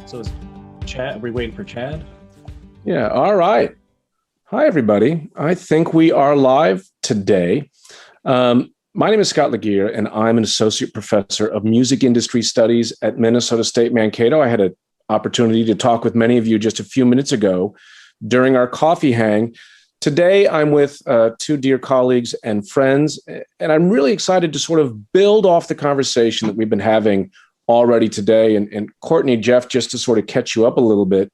So is Chad, are we waiting for Chad? Yeah, all right. Hi, everybody. I think we are live today. My name is Scott Laguerre, and I'm an associate professor of music industry studies at Minnesota State Mankato. I had an opportunity to talk with many of you just a few minutes ago during our coffee hang. Today, I'm with two dear colleagues and friends, and I'm really excited to sort of build off the conversation that we've been having already today. And Courtney, Jeff, just to sort of catch you up a little bit,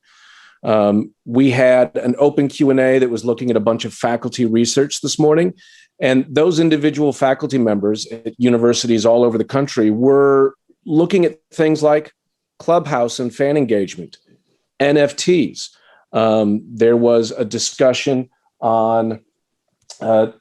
we had an open Q&A that was looking at a bunch of faculty research this morning. And those individual faculty members at universities all over the country were looking at things like Clubhouse and fan engagement, NFTs. There was a discussion on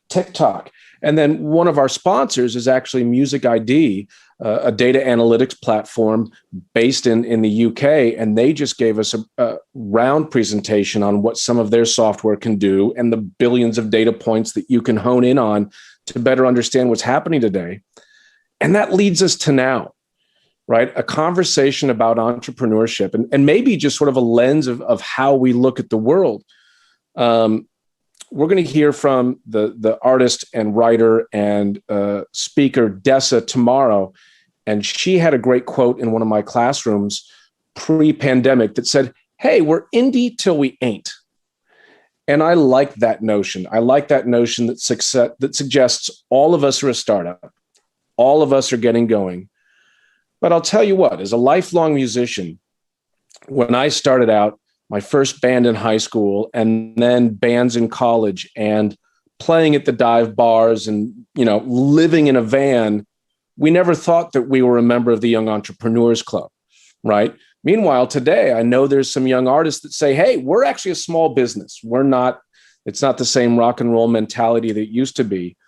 TikTok. And then one of our sponsors is actually Music ID, a data analytics platform based in the UK. And they just gave us a round presentation on what some of their software can do and the billions of data points that you can hone in on to better understand what's happening today. And that leads us to now, right? A conversation about entrepreneurship and maybe just sort of a lens of how we look at the world. We're going to hear from the artist and writer and speaker Dessa tomorrow. And she had a great quote in one of my classrooms pre-pandemic that said, "Hey, we're indie till we ain't." And I like that notion. I like that notion that suggests all of us are a startup. All of us are getting going. But I'll tell you what, as a lifelong musician, when I started out, my first band in high school and then bands in college and playing at the dive bars and, living in a van, we never thought that we were a member of the Young Entrepreneurs Club, right? Meanwhile, today, I know there's some young artists that say, hey, we're actually a small business. It's not the same rock and roll mentality that it used to be.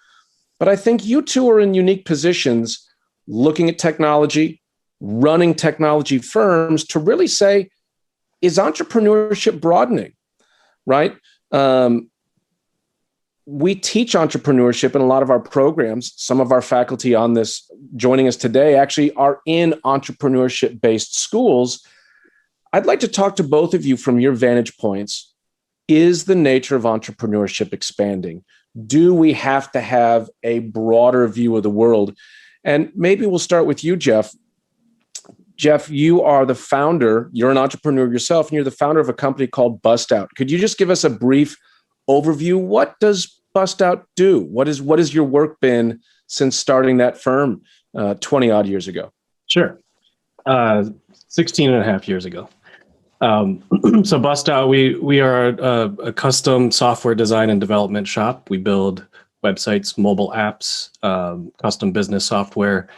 But I think you two are in unique positions looking at technology, running technology firms to really say, is entrepreneurship broadening, right? We teach entrepreneurship in a lot of our programs. Some of our faculty on this joining us today actually are in entrepreneurship-based schools. I'd like to talk to both of you from your vantage points. Is the nature of entrepreneurship expanding? Do we have to have a broader view of the world? And maybe we'll start with you, Jeff. Jeff, you are the founder, you're an entrepreneur yourself, and you're the founder of a company called Bust Out. Could you just give us a brief overview? What does Bust Out do? What has your work been since starting that firm 20 odd years ago? Sure. 16 and a half years ago. So Bust Out, we are a custom software design and development shop. We build websites, mobile apps, custom business software,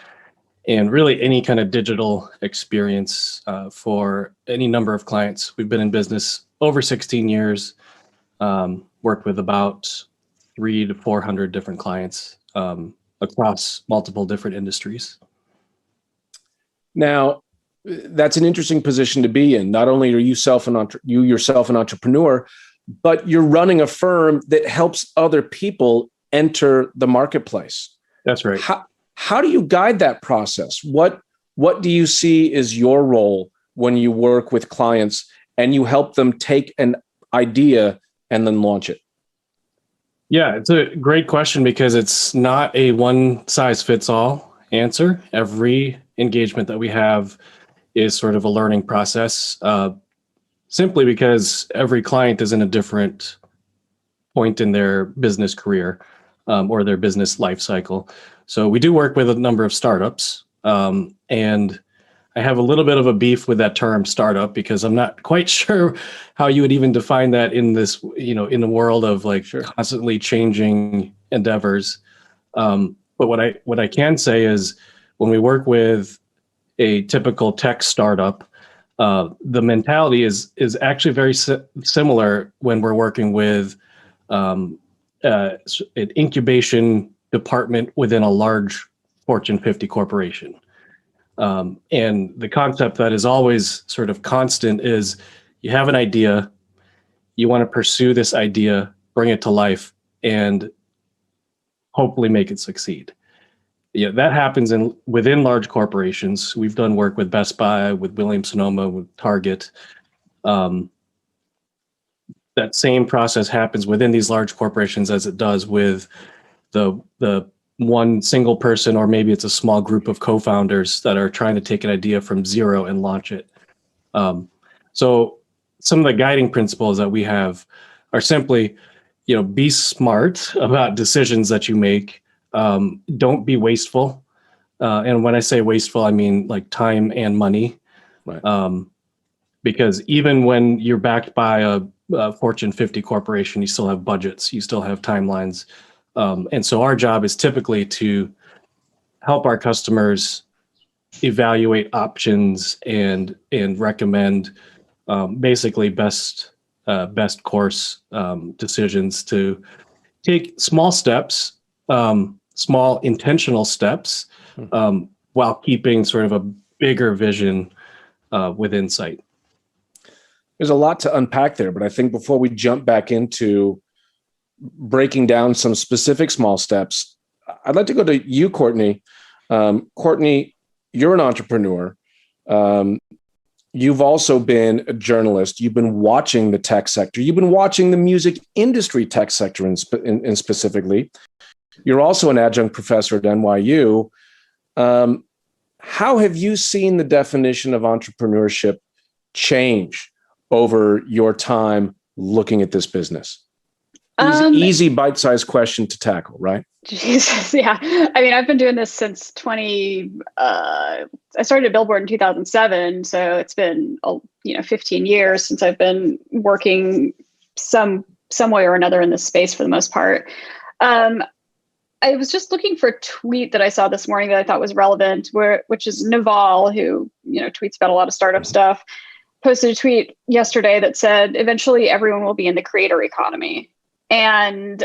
and really any kind of digital experience for any number of clients. We've been in business over 16 years, worked with about 300 to 400 different clients across multiple different industries. Now, that's an interesting position to be in. Not only are you yourself an entrepreneur, but you're running a firm that helps other people enter the marketplace. That's right. How do you guide that process? What do you see as your role when you work with clients and you help them take an idea and then launch it? Yeah, it's a great question because it's not a one-size-fits-all answer. Every engagement that we have is sort of a learning process, simply because every client is in a different point in their business career or their business life cycle. So we do work with a number of startups, and I have a little bit of a beef with that term startup because I'm not quite sure how you would even define that in this, in the world of constantly changing endeavors. But what I can say is when we work with a typical tech startup, the mentality is actually very similar when we're working with an incubation department within a large Fortune 50 corporation. And the concept that is always sort of constant is you have an idea, you want to pursue this idea, bring it to life, and hopefully make it succeed. Yeah, that happens within large corporations. We've done work with Best Buy, with Williams-Sonoma, with Target. Um, that same process happens within these large corporations as it does with the one single person, or maybe it's a small group of co-founders that are trying to take an idea from zero and launch it. So some of the guiding principles that we have are simply, be smart about decisions that you make. Don't be wasteful. And when I say wasteful, I mean like time and money. Right. Because even when you're backed by a Fortune 50 corporation, you still have budgets, you still have timelines. And so our job is typically to help our customers evaluate options and recommend basically best course decisions to take small steps, small intentional steps, while keeping sort of a bigger vision with insight. There's a lot to unpack there, but I think before we jump back into breaking down some specific small steps, I'd like to go to you, Courtney. Courtney, you're an entrepreneur. You've also been a journalist. You've been watching the tech sector. You've been watching the music industry tech sector in specifically. You're also an adjunct professor at NYU. How have you seen the definition of entrepreneurship change over your time looking at this business? Easy bite-sized question to tackle, right? Jesus, yeah. I mean, I've been doing this since I started at Billboard in 2007. So it's been, 15 years since I've been working some way or another in this space for the most part. I was just looking for a tweet that I saw this morning that I thought was relevant, which is Naval, who, tweets about a lot of startup stuff, posted a tweet yesterday that said, eventually everyone will be in the creator economy. And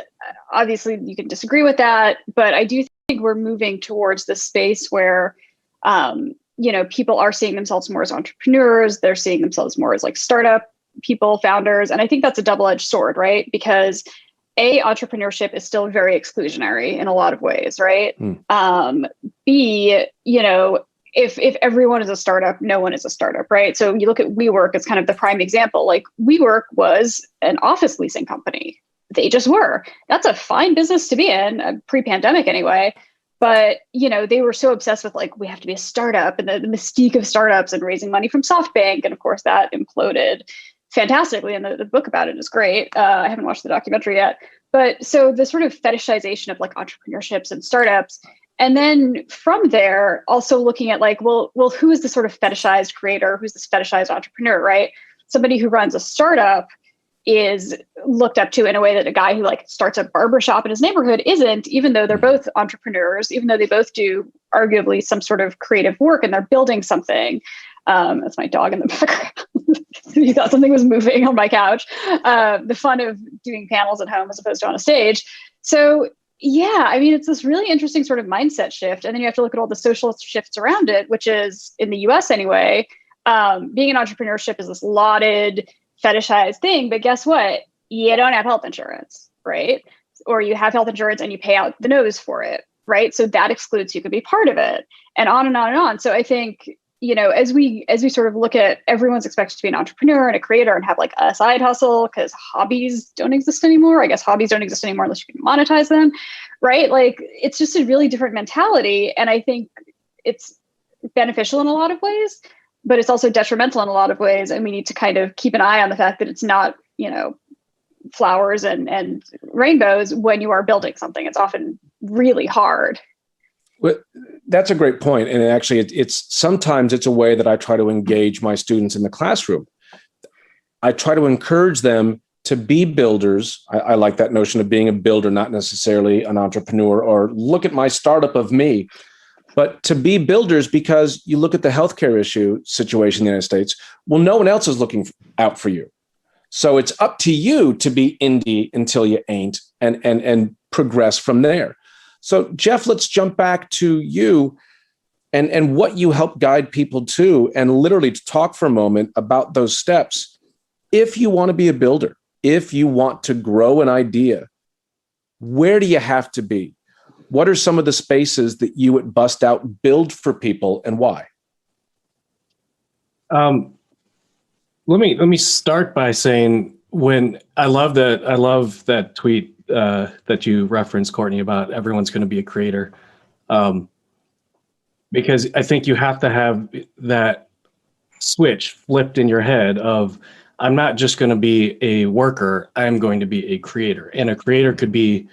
obviously you can disagree with that, but I do think we're moving towards this space where, people are seeing themselves more as entrepreneurs. They're seeing themselves more as like startup people, founders. And I think that's a double-edged sword, right? Because entrepreneurship is still very exclusionary in a lot of ways, right? B, if everyone is a startup, no one is a startup, right? So you look at WeWork as kind of the prime example. Like WeWork was an office leasing company. They just were. That's a fine business to be in, pre-pandemic anyway. But, they were so obsessed with like, we have to be a startup and the mystique of startups and raising money from SoftBank. And of course that imploded fantastically. And the book about it is great. I haven't watched the documentary yet. But so the sort of fetishization of like entrepreneurships and startups. And then from there, also looking at like, well, who is the sort of fetishized creator? Who's this fetishized entrepreneur, right? Somebody who runs a startup is looked up to in a way that a guy who like starts a barbershop in his neighborhood isn't, even though they're both entrepreneurs, even though they both do arguably some sort of creative work and they're building something. That's my dog in the background. You thought something was moving on my couch. The fun of doing panels at home as opposed to on a stage. So yeah, I mean, it's this really interesting sort of mindset shift. And then you have to look at all the social shifts around it, which is in the US anyway, being an entrepreneurship is this lauded, fetishized thing, but guess what? You don't have health insurance, right? Or you have health insurance and you pay out the nose for it, right? So that excludes you could be part of it, and on and on and on. So I think, as we sort of look at everyone's expected to be an entrepreneur and a creator and have like a side hustle because hobbies don't exist anymore. I guess hobbies don't exist anymore unless you can monetize them, right? Like it's just a really different mentality. And I think it's beneficial in a lot of ways, but it's also detrimental in a lot of ways. And we need to kind of keep an eye on the fact that it's not, flowers and rainbows when you are building something. It's often really hard. Well, that's a great point. And actually, it's sometimes it's a way that I try to engage my students in the classroom. I try to encourage them to be builders. I like that notion of being a builder, not necessarily an entrepreneur or look at my startup of me, but to be builders, because you look at the healthcare situation in the United States. Well, no one else is looking out for you. So it's up to you to be indie until you ain't and progress from there. So Jeff, let's jump back to you and what you help guide people to, and literally to talk for a moment about those steps. If you want to be a builder, if you want to grow an idea, where do you have to be? what are some of the spaces that you at Bust Out build for people, and why? Let me start by saying, when I love that tweet that you referenced, Courtney, about everyone's going to be a creator, because I think you have to have that switch flipped in your head of, I'm not just going to be a worker, I'm going to be a creator. And a creator could be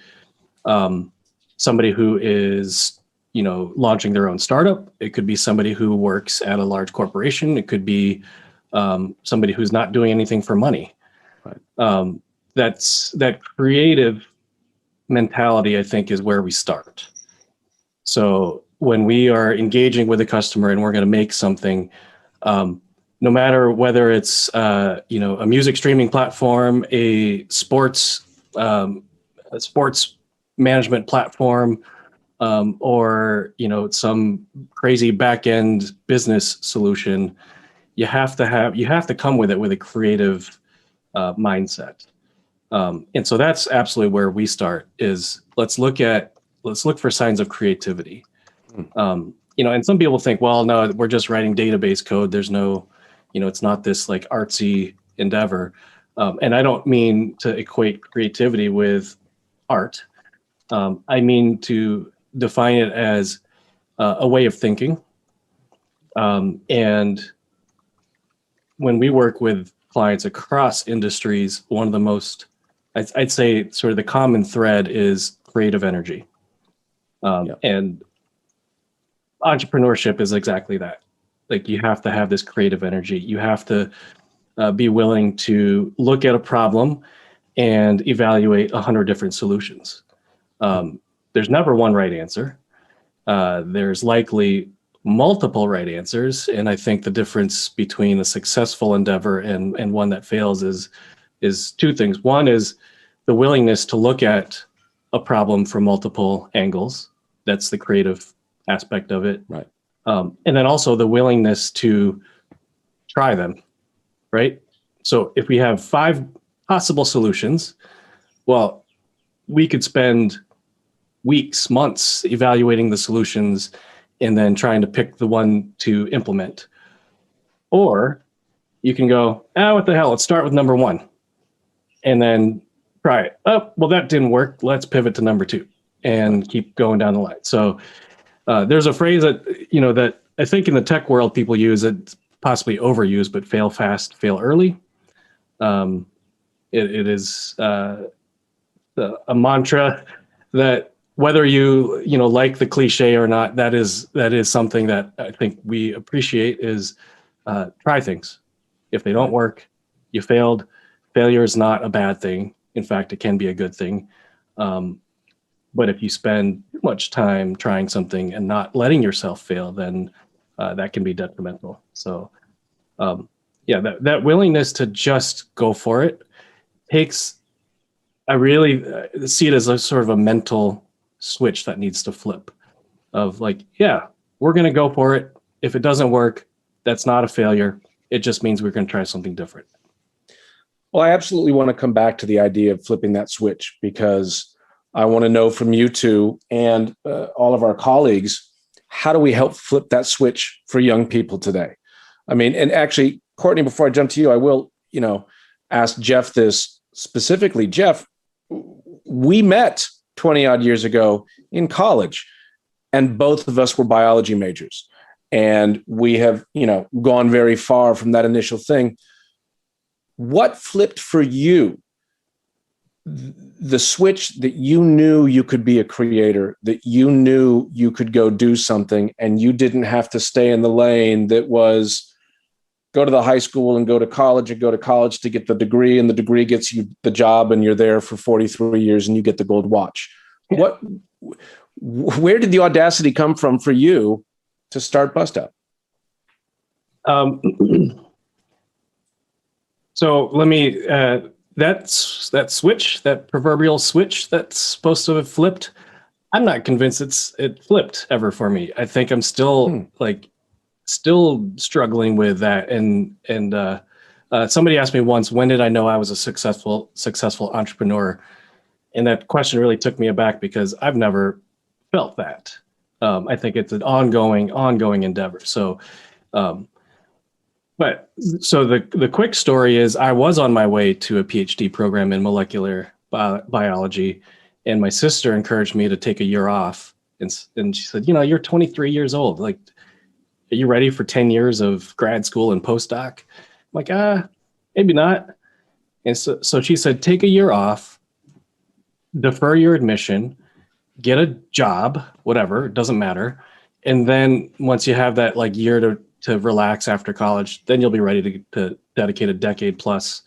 somebody who is, launching their own startup. It could be somebody who works at a large corporation. It could be somebody who's not doing anything for money. Right. That creative mentality, I think, is where we start. So when we are engaging with a customer and we're going to make something, no matter whether it's a music streaming platform, a sports management platform, or some crazy back end business solution, you have to come with it with a creative mindset. And so that's absolutely where we start. Is let's look for signs of creativity. And some people think, well, no, we're just writing database code. There's no, it's not this like artsy endeavor. And I don't mean to equate creativity with art. I mean to define it as a way of thinking. And when we work with clients across industries, one of the most, I'd say sort of the common thread is creative energy. And entrepreneurship is exactly that. Like, you have to have this creative energy. You have to be willing to look at a problem and evaluate 100 different solutions. There's never one right answer. There's likely multiple right answers. And I think the difference between a successful endeavor and one that fails is two things. One is the willingness to look at a problem from multiple angles. That's the creative aspect of it. Right. And then also the willingness to try them, right? So if we have 5 possible solutions, well, we could spend weeks, months evaluating the solutions and then trying to pick the one to implement. Or you can go, what the hell, let's start with number 1 and then try it. Oh, well, that didn't work. Let's pivot to number 2 and keep going down the line. So there's a phrase that, that I think in the tech world people use, it possibly overused, but fail fast, fail early. It is a mantra that, whether you like the cliche or not, that is something that I think we appreciate, is try things. If they don't work, you failed. Failure is not a bad thing. In fact, it can be a good thing. But if you spend too much time trying something and not letting yourself fail, then that can be detrimental. So that willingness to just go for it takes, I really see it as a sort of a mental switch that needs to flip, of like, we're going to go for it. If it doesn't work, that's not a failure. It just means we're going to try something different. Well, I absolutely want to come back to the idea of flipping that switch, because I want to know from you two and all of our colleagues, how do we help flip that switch for young people today? I mean, and actually, Courtney, before I jump to you, I will, ask Jeff this specifically. Jeff, we met 20 odd years ago in college, and both of us were biology majors, and we have, gone very far from that initial thing. What flipped for you? The switch that you knew you could be a creator, that you knew you could go do something, and you didn't have to stay in the lane that was go to the high school and go to college, and go to college to get the degree, and the degree gets you the job, and you're there for 43 years and you get the gold watch. Where did the audacity come from for you to start Bust Out? So let me, that switch, that proverbial switch that's supposed to have flipped, I'm not convinced it flipped ever for me. I think I'm still still struggling with that. And somebody asked me once, when did I know I was a successful entrepreneur? And that question really took me aback, because I've never felt that. I think it's an ongoing endeavor. So, the quick story is I was on my way to a PhD program in molecular biology, and my sister encouraged me to take a year off. And she said, you're 23 years old. Like, are you ready for 10 years of grad school and postdoc? I'm like, maybe not. And so she said, take a year off, defer your admission, get a job, whatever, it doesn't matter. And then once you have that like year to relax after college, then you'll be ready to dedicate a decade plus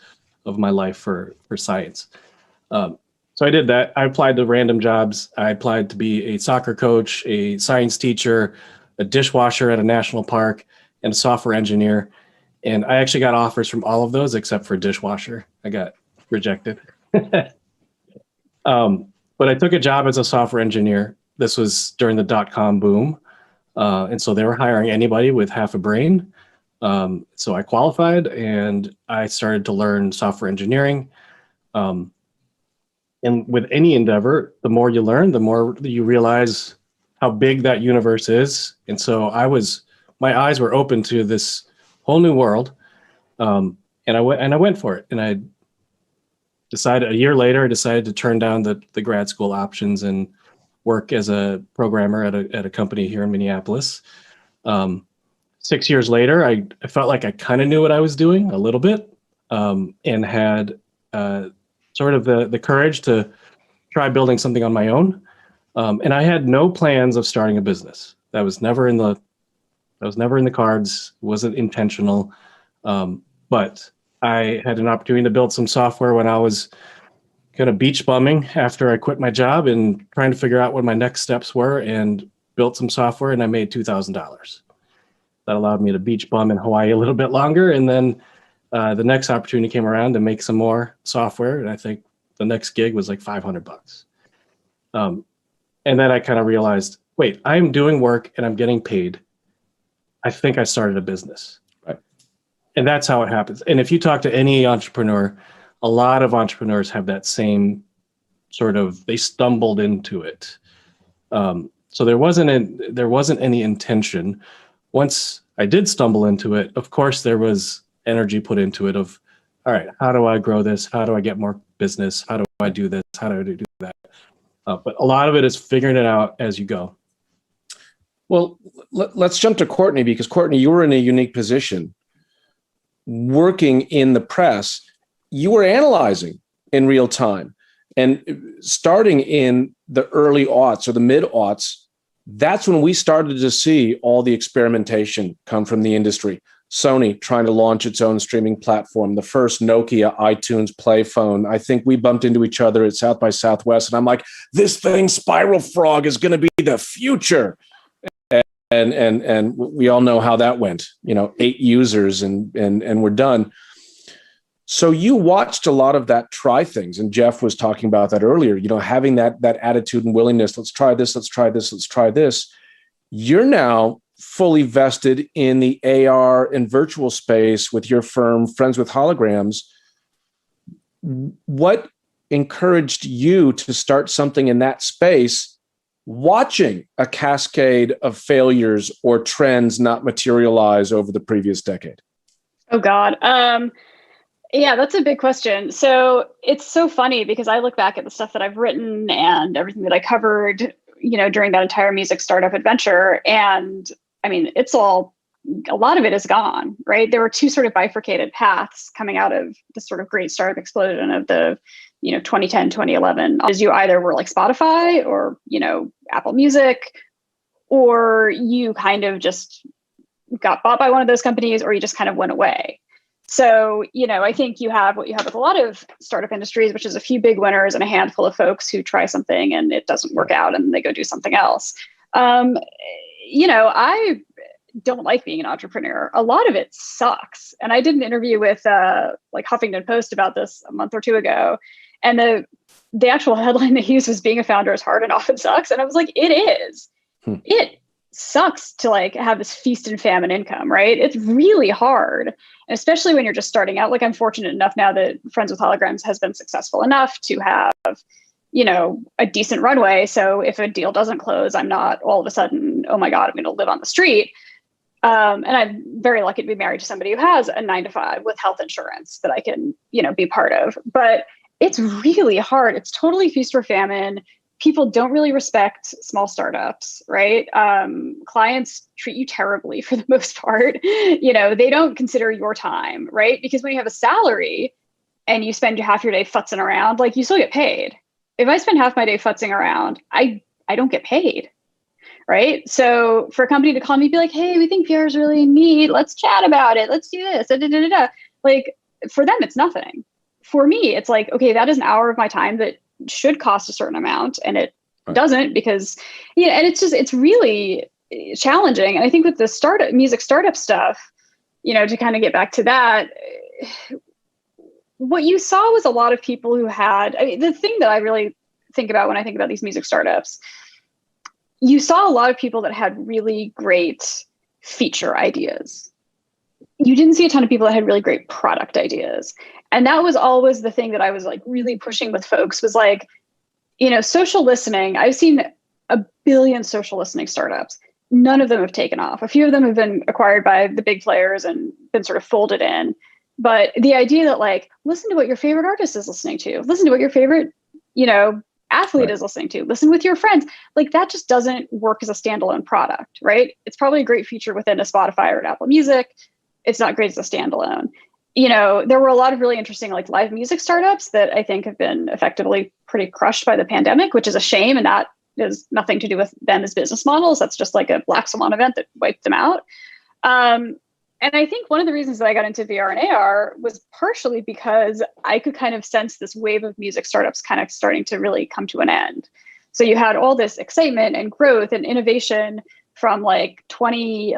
of my life for science. So I did that. I applied to random jobs. I applied to be a soccer coach, a science teacher, a dishwasher at a national park, and a software engineer. And I actually got offers from all of those except for dishwasher. I got rejected. But I took a job as a software engineer. This was during the dot-com boom. And so they were hiring anybody with half a brain. So I qualified and I started to learn software engineering. And with any endeavor, the more you learn, the more you realize how big that universe is. And so my eyes were open to this whole new world. And I went for it. And I decided a year later, I decided to turn down the grad school options and work as a programmer at a company here in Minneapolis. 6 years later, I felt like I kind of knew what I was doing a little bit, and had sort of the courage to try building something on my own. And I had no plans of starting a business. That was never in the cards. It wasn't intentional. But I had an opportunity to build some software when I was kind of beach bumming after I quit my job and trying to figure out what my next steps were, and built some software, and I made $2,000. That allowed me to beach bum in Hawaii a little bit longer. And then the next opportunity came around to make some more software. And I think the next gig was like $500. And then I kind of realized, wait, I'm doing work and I'm getting paid. I think I started a business. And that's how it happens. And if you talk to any entrepreneur, a lot of entrepreneurs have that same sort of, they stumbled into it. So there wasn't any intention. Once I did stumble into it, of course, there was energy put into it of, all right, how do I grow this? How do I get more business? How do I do this? How do I do that? But a lot of it is figuring it out as you go. Well, let's jump to Courtney, because Courtney, you were in a unique position. Working in the press, you were analyzing in real time. And starting in the early aughts or the mid aughts, that's when we started to see all the experimentation come from the industry. Sony trying to launch its own streaming platform, the first Nokia iTunes Play phone. I think we bumped into each other at South by Southwest, and I'm like, this thing, Spiral Frog, is going to be the future. And we all know how that went, 8 users and we're done. So you watched a lot of that try things. And Jeff was talking about that earlier, having that attitude and willingness. Let's try this. Let's try this. Let's try this. You're now fully vested in the AR and virtual space with your firm, Friends with Holograms. What encouraged you to start something in that space, watching a cascade of failures or trends not materialize over the previous decade? Oh, God. Yeah, that's a big question. So it's so funny because I look back at the stuff that I've written and everything that I covered, during that entire music startup adventure. And I mean, a lot of it is gone, right? There were two sort of bifurcated paths coming out of the sort of great startup explosion of the 2010, 2011, is you either were like Spotify or, Apple Music, or you kind of just got bought by one of those companies, or you just kind of went away. So, I think you have what you have with a lot of startup industries, which is a few big winners and a handful of folks who try something and it doesn't work out and they go do something else. I don't like being an entrepreneur. A lot of it sucks. And I did an interview with Huffington Post about this a month or two ago. And the actual headline they used was, being a founder is hard and often sucks. And I was like, it is. It sucks to have this feast and famine income, right? It's really hard. And especially when you're just starting out. I'm fortunate enough now that Friends with Holograms has been successful enough to have, a decent runway. So if a deal doesn't close, I'm not all of a sudden, oh my God, I'm going to live on the street. And I'm very lucky to be married to somebody who has a 9-to-5 with health insurance that I can, be part of. But it's really hard. It's totally feast or famine. People don't really respect small startups, right? Clients treat you terribly for the most part. They don't consider your time, right? Because when you have a salary and you spend half your day futzing around, like you still get paid. If I spend half my day futzing around, I don't get paid, right? So for a company to call me, be like, hey, we think PR is really neat. Let's chat about it. Let's do this. Da, da, da, da, da. Like for them, it's nothing. For me, it's like, okay, that is an hour of my time that should cost a certain amount, and it doesn't because, and it's really challenging. And I think with the music startup stuff, to kind of get back to that, what you saw was a lot of people who had, the thing that I really think about when I think about these music startups, you saw a lot of people that had really great feature ideas. You didn't see a ton of people that had really great product ideas. And that was always the thing that I was like really pushing with folks was like, social listening. I've seen a billion social listening startups. None of them have taken off. A few of them have been acquired by the big players and been sort of folded in. But the idea that like, listen to what your favorite artist is listening to, listen to what your favorite, athlete is listening to, listen with your friends, like that just doesn't work as a standalone product, right? It's probably a great feature within a Spotify or an Apple Music. It's not great as a standalone. There were a lot of really interesting like live music startups that I think have been effectively pretty crushed by the pandemic, which is a shame. And that has nothing to do with them as business models. That's just like a black swan event that wiped them out. And I think one of the reasons that I got into VR and AR was partially because I could kind of sense this wave of music startups kind of starting to really come to an end. So you had all this excitement and growth and innovation from like 2010,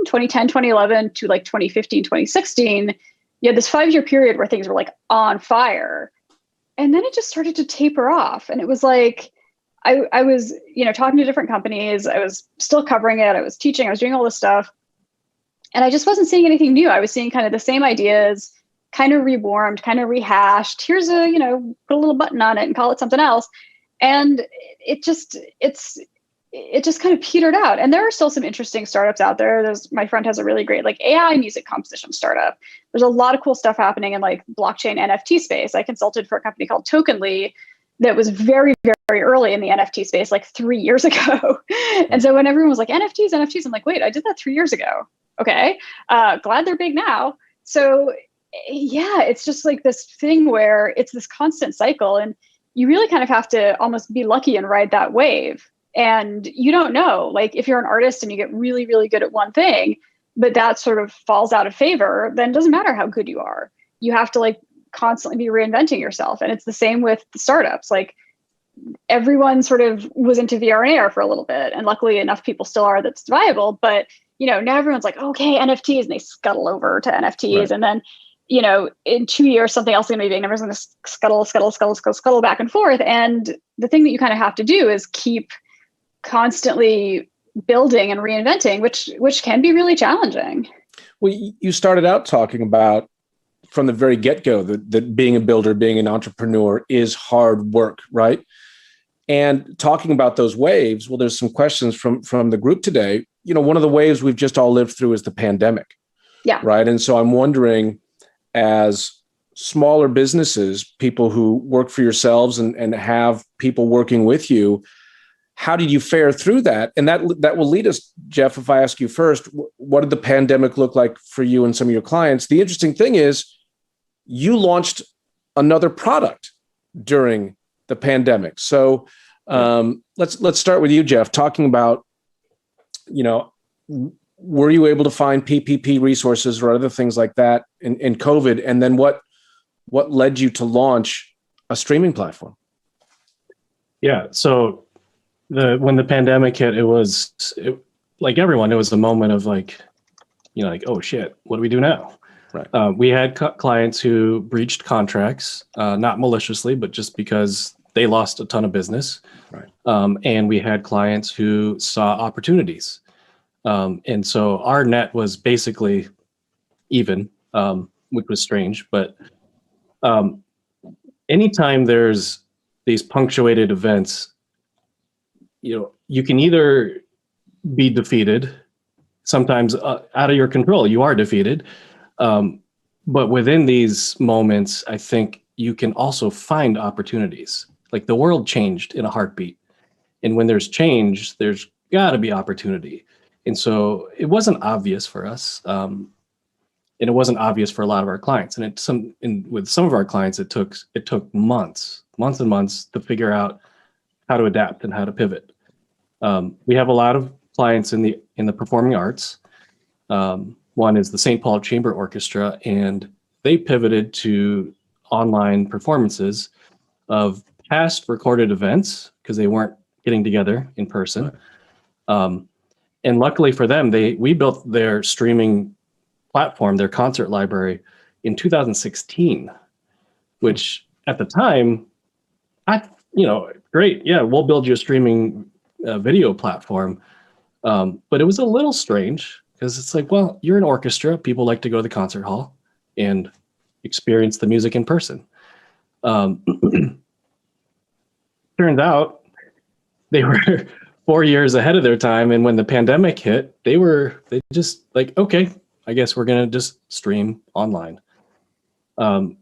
2011 to like 2015, 2016. You had this 5-year period where things were like on fire. And then it just started to taper off. And it was like, I was, talking to different companies. I was still covering it. I was teaching. I was doing all this stuff. And I just wasn't seeing anything new. I was seeing kind of the same ideas, kind of rewarmed, kind of rehashed. Here's a, put a little button on it and call it something else. And it just kind of petered out. And there are still some interesting startups out there. My friend has a really great like AI music composition startup. There's a lot of cool stuff happening in like blockchain NFT space. I consulted for a company called Tokenly that was very, very early in the NFT space, like 3 years ago. And so when everyone was like, NFTs, I'm like, wait, I did that 3 years ago. Okay. Glad they're big now. So yeah, it's just like this thing where it's this constant cycle and you really kind of have to almost be lucky and ride that wave. And you don't know, like if you're an artist and you get really, really good at one thing, but that sort of falls out of favor, then it doesn't matter how good you are. You have to like constantly be reinventing yourself. And it's the same with the startups. Like everyone sort of was into VR and AR for a little bit. And luckily enough people still are that's viable. But now everyone's like, okay, NFTs, and they scuttle over to NFTs. Right. And then, in 2 years, something else is going to be big. And everyone's going to scuttle back and forth. And the thing that you kind of have to do is keep constantly building and reinventing, which can be really challenging. Well, you started out talking about from the very get-go that being a builder, being an entrepreneur is hard work, right? And talking about those waves, well, there's some questions from the group today. One of the waves we've just all lived through is the pandemic. Yeah. Right. And so I'm wondering, as smaller businesses, people who work for yourselves and have people working with you, how did you fare through that? And that will lead us, Jeff, if I ask you first, what did the pandemic look like for you and some of your clients? The interesting thing is you launched another product during the pandemic. So let's start with you, Jeff, talking about, were you able to find PPP resources or other things like that in COVID? And then what led you to launch a streaming platform? Yeah. So when the pandemic hit, it was like everyone, it was a moment of like, oh shit, what do we do now? Right. We had clients who breached contracts, not maliciously, but just because they lost a ton of business. Right. And we had clients who saw opportunities. And so our net was basically even, which was strange. But anytime there's these punctuated events, you can either be defeated, sometimes out of your control, you are defeated. But within these moments, I think you can also find opportunities. Like the world changed in a heartbeat. And when there's change, there's got to be opportunity. And so it wasn't obvious for us. And it wasn't obvious for a lot of our clients. And with some of our clients, it took months and months to figure out how to adapt and how to pivot. We have a lot of clients in the performing arts. One is the St. Paul Chamber Orchestra, and they pivoted to online performances of past recorded events because they weren't getting together in person. Right. And luckily for them, we built their streaming platform, their concert library, in 2016, which at the time, great, yeah, we'll build you a streaming video platform. But it was a little strange because it's like, well, you're an orchestra. People like to go to the concert hall and experience the music in person. Turns out they were 4 years ahead of their time. And when the pandemic hit, they just like, okay, I guess we're going to just stream online.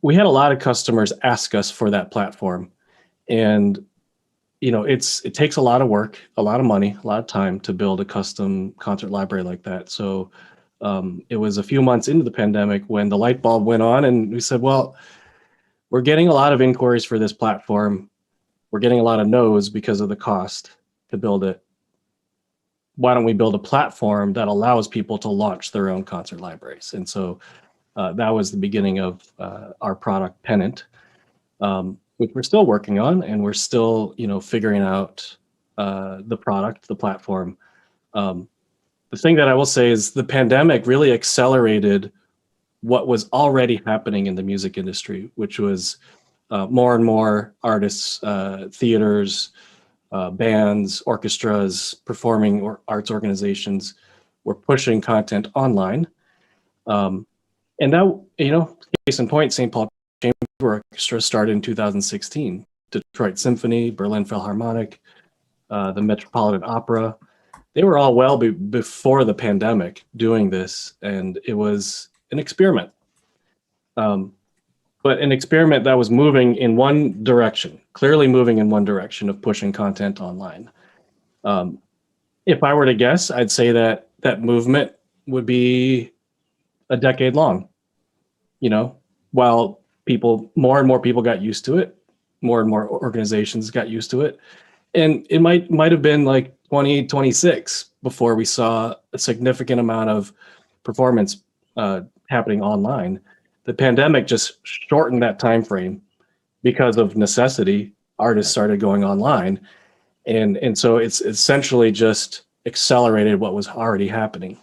We had a lot of customers ask us for that platform. And, it takes a lot of work, a lot of money, a lot of time to build a custom concert library like that. So it was a few months into the pandemic when the light bulb went on and we said, well, we're getting a lot of inquiries for this platform. We're getting a lot of no's because of the cost to build it. Why don't we build a platform that allows people to launch their own concert libraries? And so that was the beginning of our product Pennant, which we're still working on, and we're still, figuring out the product, the platform. The thing that I will say is the pandemic really accelerated what was already happening in the music industry, which was more and more artists, theaters, bands, orchestras, performing or arts organizations were pushing content online. And that, case in point, St. Paul Chamber Orchestra started in 2016. Detroit Symphony, Berlin Philharmonic, the Metropolitan Opera. They were all well before the pandemic doing this, and it was an experiment. But an experiment that was moving in one direction, clearly moving in one direction of pushing content online. If I were to guess, I'd say that movement would be a decade long, while more and more people got used to it, more and more organizations got used to it. And it might have been like 2026 before we saw a significant amount of performance happening online. The pandemic just shortened that time frame because of necessity. Artists started going online, and so it's essentially just accelerated what was already happening.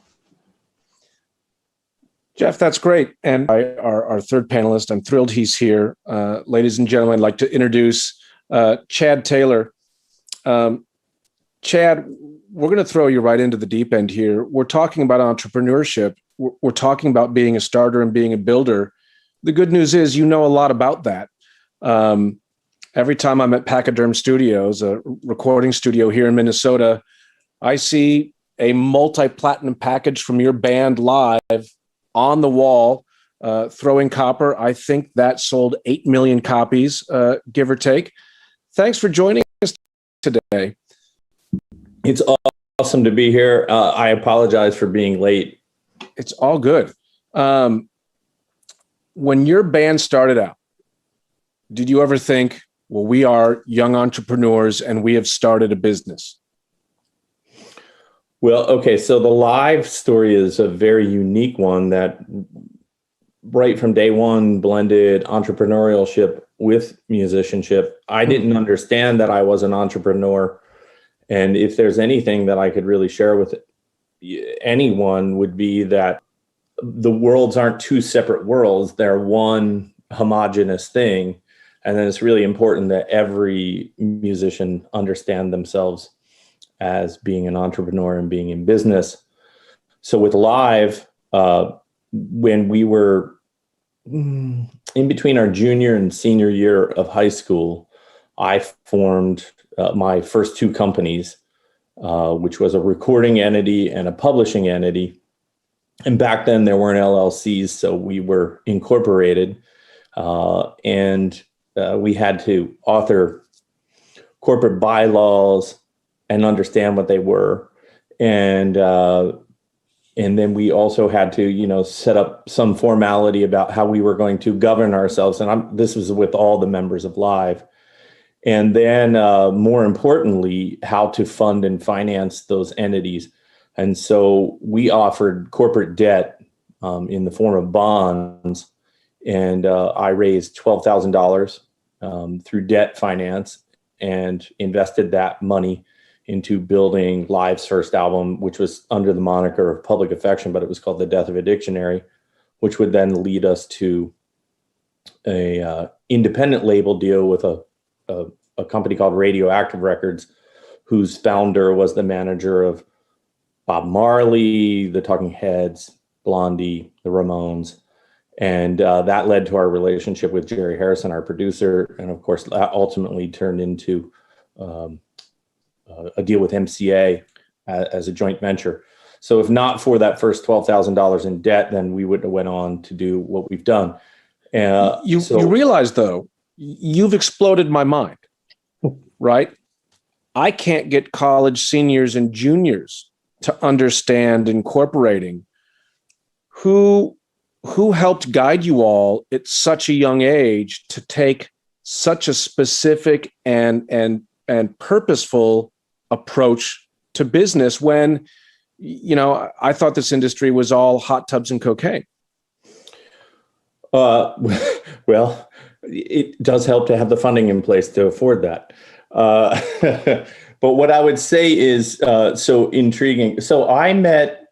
Jeff, that's great. And our third panelist, I'm thrilled he's here. Ladies and gentlemen, I'd like to introduce Chad Taylor. Chad, we're going to throw you right into the deep end here. We're talking about entrepreneurship. We're talking about being a starter and being a builder. The good news is you know a lot about that. Every time I'm at Pachyderm Studios, a recording studio here in Minnesota, I see a multi-platinum package from your band live on the wall, Throwing Copper. I think that sold 8 million copies, give or take. Thanks for joining us today. It's awesome to be here. I apologize for being late. It's all good. When your band started out, did you ever think, well, we are young entrepreneurs and we have started a business? Well, okay, so the live story is a very unique one that right from day one blended entrepreneurship with musicianship. I didn't understand that I was an entrepreneur. And if there's anything that I could really share with anyone would be that the worlds aren't two separate worlds. They're one homogeneous thing. And then it's really important that every musician understand themselves as being an entrepreneur and being in business. So with live, when we were in between our junior and senior year of high school, I formed my first two companies, which was a recording entity and a publishing entity. And back then there weren't LLCs, so we were incorporated, and we had to author corporate bylaws and understand what they were. And then we also had to, set up some formality about how we were going to govern ourselves. And this was with all the members of Live. And then more importantly, how to fund and finance those entities. And so we offered corporate debt in the form of bonds. And I raised $12,000 through debt finance and invested that money into building Live's first album, which was under the moniker of Public Affection, but it was called The Death of a Dictionary, which would then lead us to a independent label deal with a company called Radioactive Records, whose founder was the manager of Bob Marley, the Talking Heads, Blondie, the Ramones. And that led to our relationship with Jerry Harrison, our producer. And of course, that ultimately turned into a deal with MCA as a joint venture. So if not for that first $12,000 in debt, then we wouldn't have went on to do what we've done. You realize, though, you've exploded my mind, right? I can't get college seniors and juniors to understand incorporating. Who helped guide you all at such a young age to take such a specific and purposeful approach to business when, I thought this industry was all hot tubs and cocaine? Well, it does help to have the funding in place to afford that. But what I would say is so intriguing. So I met,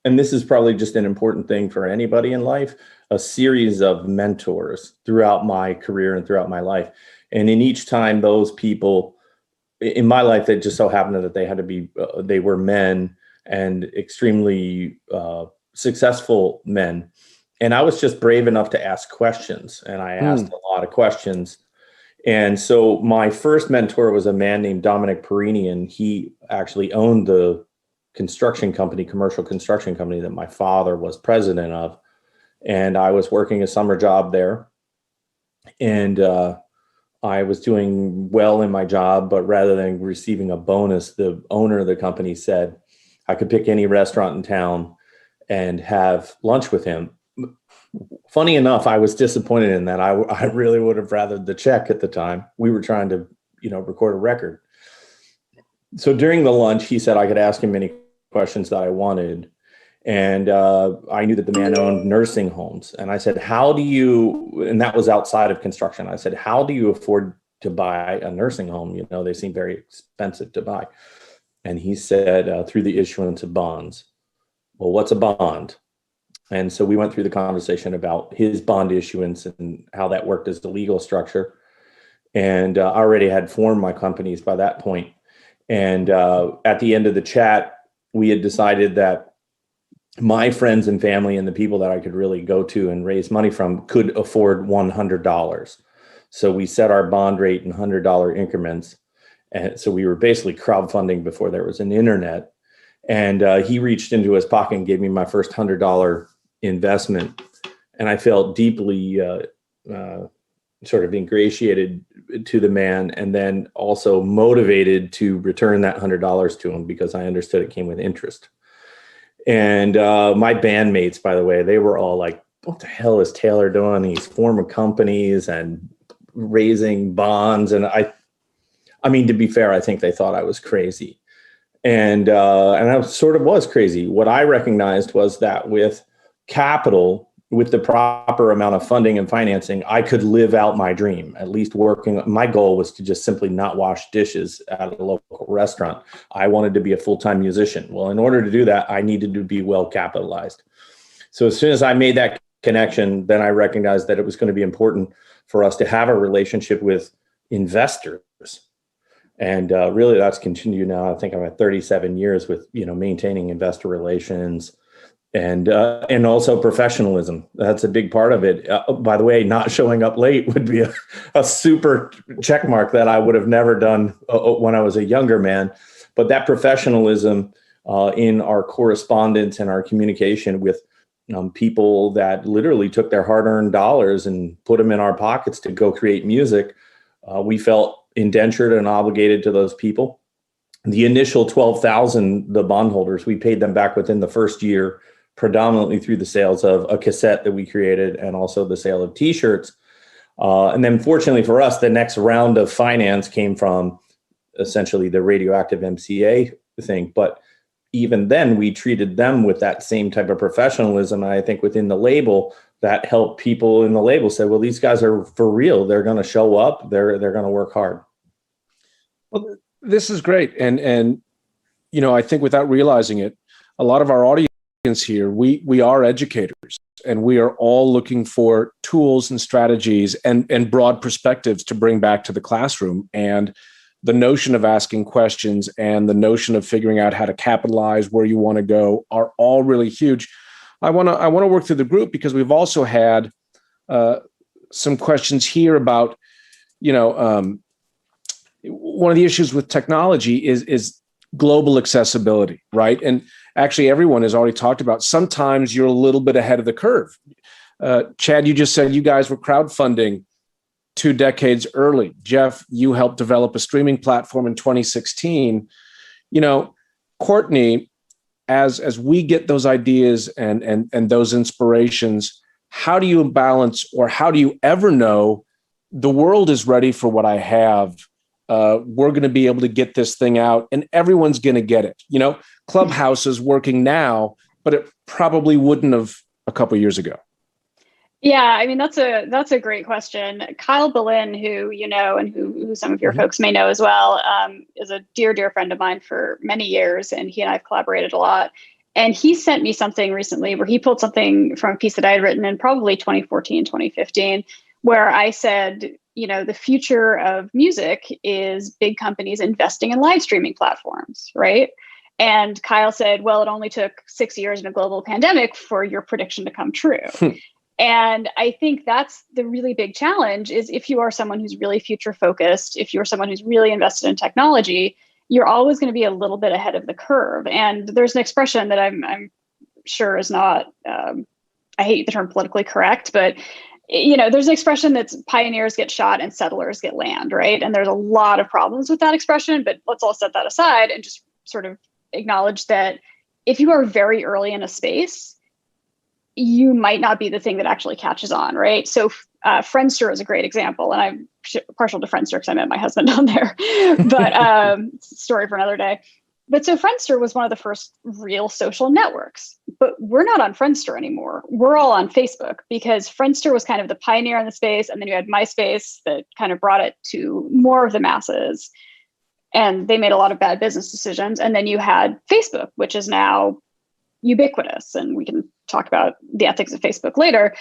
and this is probably just an important thing for anybody in life, a series of mentors throughout my career and throughout my life. And in each time, those people in my life, it just so happened that they had to be, they were men and extremely successful men. And I was just brave enough to ask questions. And I asked a lot of questions. And so my first mentor was a man named Dominic Perini, and he actually owned the commercial construction company that my father was president of. And I was working a summer job there. And I was doing well in my job, but rather than receiving a bonus, the owner of the company said I could pick any restaurant in town and have lunch with him. Funny enough, I was disappointed in that. I really would have rathered the check at the time. We were trying to, record a record. So during the lunch, he said I could ask him any questions that I wanted. And I knew that the man owned nursing homes. And I said, and that was outside of construction. I said, how do you afford to buy a nursing home? They seem very expensive to buy. And he said, through the issuance of bonds. Well, what's a bond? And so we went through the conversation about his bond issuance and how that worked as the legal structure. And I already had formed my companies by that point. And at the end of the chat, we had decided that my friends and family and the people that I could really go to and raise money from could afford $100. So we set our bond rate in $100 increments. And so we were basically crowdfunding before there was an internet. And he reached into his pocket and gave me my first $100 investment. And I felt deeply sort of ingratiated to the man, and then also motivated to return that $100 to him because I understood it came with interest. And my bandmates, by the way, they were all like, what the hell is Taylor doing? He's forming companies and raising bonds. And I mean, to be fair, I think they thought I was crazy. And I sort of was crazy. What I recognized was that with capital, with the proper amount of funding and financing, I could live out my dream, at least working. My goal was to just simply not wash dishes at a local restaurant. I wanted to be a full-time musician. Well, in order to do that, I needed to be well capitalized. So as soon as I made that connection, then I recognized that it was going to be important for us to have a relationship with investors. And really that's continued now. I think I'm at 37 years with, maintaining investor relations and also professionalism. That's a big part of it. By the way, not showing up late would be a super check mark that I would have never done when I was a younger man. But that professionalism in our correspondence and our communication with people that literally took their hard-earned dollars and put them in our pockets to go create music, we felt indentured and obligated to those people. The initial 12,000, the bondholders, we paid them back within the first year, predominantly through the sales of a cassette that we created and also the sale of T-shirts. And then fortunately for us, the next round of finance came from essentially the radioactive MCA thing. But even then, we treated them with that same type of professionalism. And I think within the label, that helped people in the label say, well, these guys are for real. They're going to show up. They're going to work hard. Well, this is great. And I think without realizing it, a lot of our audience here, we are educators, and we are all looking for tools and strategies and broad perspectives to bring back to the classroom. And the notion of asking questions and the notion of figuring out how to capitalize where you want to go are all really huge. I want to work through the group because we've also had some questions here about, one of the issues with technology is global accessibility, right? And actually, everyone has already talked about sometimes you're a little bit ahead of the curve. Chad, you just said you guys were crowdfunding 2 decades early. Jeff, you helped develop a streaming platform in 2016. Courtney, as we get those ideas and those inspirations, how do you balance, or how do you ever know the world is ready for what I have? We're going to be able to get this thing out and everyone's going to get it. Clubhouse is working now, but it probably wouldn't have a couple of years ago. Yeah, I mean, that's a great question. Kyle Boleyn, who you know, and who some of your folks may know as well, is a dear friend of mine for many years, and he and I have collaborated a lot. And he sent me something recently where he pulled something from a piece that I had written in probably 2014, 2015, where I said, the future of music is big companies investing in live streaming platforms, right? And Kyle said, well, it only took 6 years in a global pandemic for your prediction to come true. And I think that's the really big challenge is if you are someone who's really future focused, if you're someone who's really invested in technology, you're always going to be a little bit ahead of the curve. And there's an expression that I'm sure is not, I hate the term politically correct, but there's an expression that's pioneers get shot and settlers get land, right? And there's a lot of problems with that expression, but let's all set that aside and just sort of acknowledge that if you are very early in a space, you might not be the thing that actually catches on, right? So Friendster is a great example, and I'm partial to Friendster because I met my husband on there, but story for another day. But so Friendster was one of the first real social networks, but we're not on Friendster anymore. We're all on Facebook because Friendster was kind of the pioneer in the space, and then you had MySpace that kind of brought it to more of the masses, and they made a lot of bad business decisions. And then you had Facebook, which is now ubiquitous, and we can talk about the ethics of Facebook later.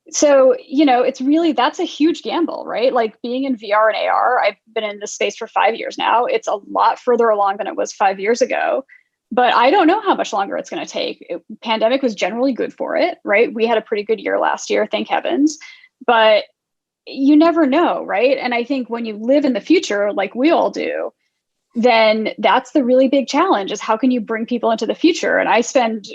So, it's really, that's a huge gamble, right? Like being in VR and AR, I've been in this space for 5 years now. It's a lot further along than it was 5 years ago, but I don't know how much longer it's going to take. Pandemic was generally good for it, right? We had a pretty good year last year, thank heavens, but you never know, right? And I think when you live in the future, like we all do, then that's the really big challenge is how can you bring people into the future? And I spend